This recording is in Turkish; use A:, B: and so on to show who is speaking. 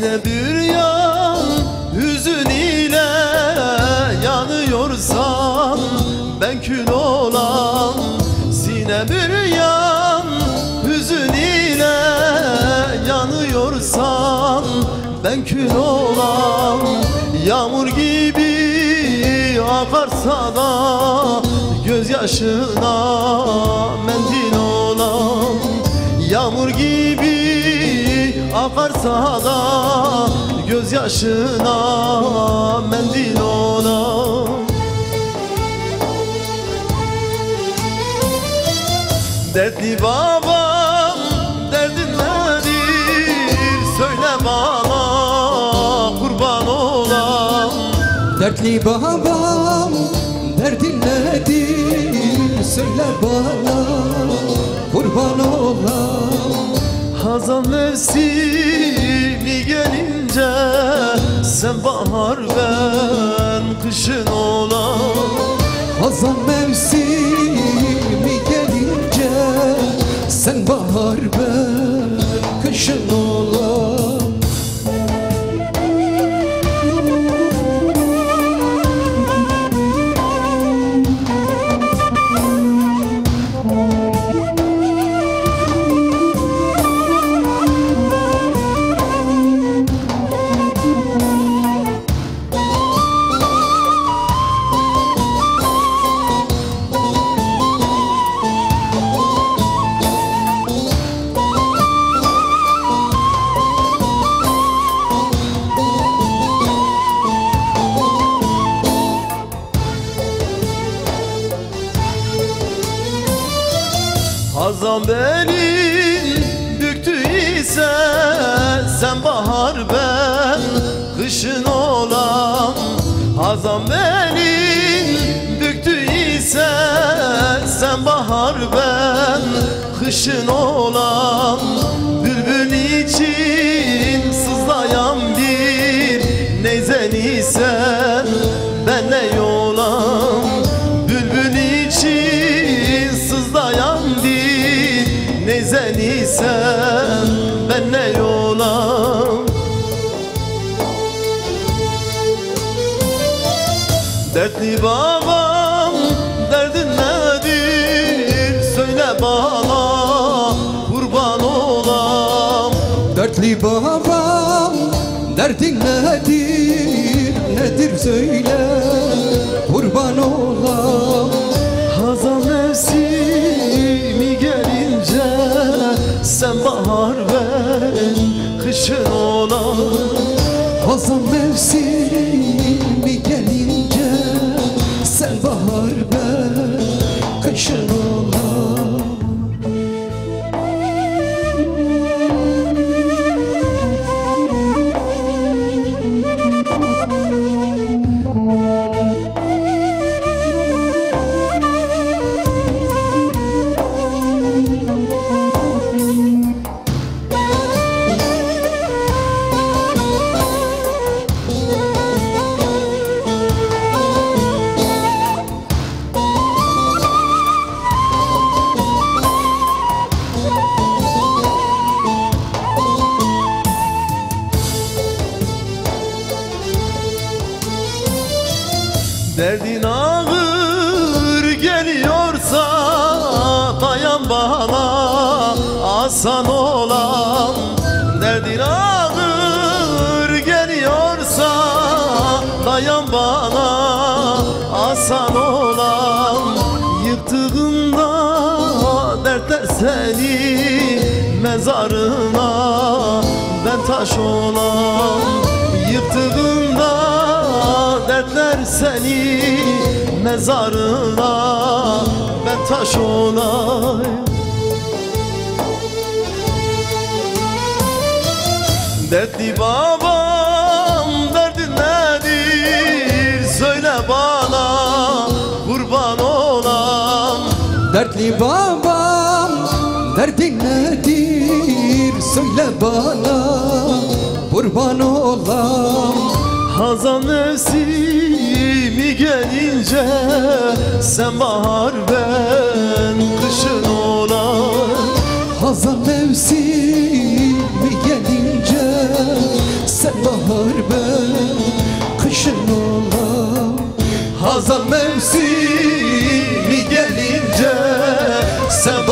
A: Sine büryan hüzün ile yanıyorsan ben kül olan. Sine büryan hüzün ile yanıyorsan ben kül olan. Yağmur gibi akarsa da gözyaşına mendil olan. Yağmur gibi akarsa da gözyaşına mendil olan. Dertli babam derdin nedir söyle bana kurban olan.
B: Dertli babam derdin nedir söyle bana kurban olan.
A: Hazan mevsimi gelince sen bahar ben kışın olan.
B: Hazan mevsimi gelince sen bahar ben kışın olan.
A: Hazan belin büktüyse sen bahar ben kışın olan. Hazan belin büktüyse sen bahar ben kışın olan. Bülbül için sızlayan bir neyzen isen ben ne yolam. Bülbül için sızlayan bir neyzen isen ben ne yolam. Dertli babam derdin nedir söyle bana kurban olam.
B: Dertli babam derdin nedir nedir söyle kurban olam.
A: Hazan mevsimi gelince sen bahar ben kışın olan.
B: Hazan mevsimi gelince sen bahar ben kışın olan.
A: Derdin ağır geliyorsa dayan bana asan olan. Derdin ağır geliyorsa dayan bana asan olan. Yıktığında dertler seni mezarına ben taş olan. Yıktığında dertler seni mezarına ben taş olayım. Dertli babam derdin nedir söyle bana kurban olam.
B: Dertli babam derdin nedir söyle bana kurban olam.
A: Hazan mevsimi gelince sen bahar ben kışın olan.
B: Hazan mevsimi gelince
A: mevsimi gelince sen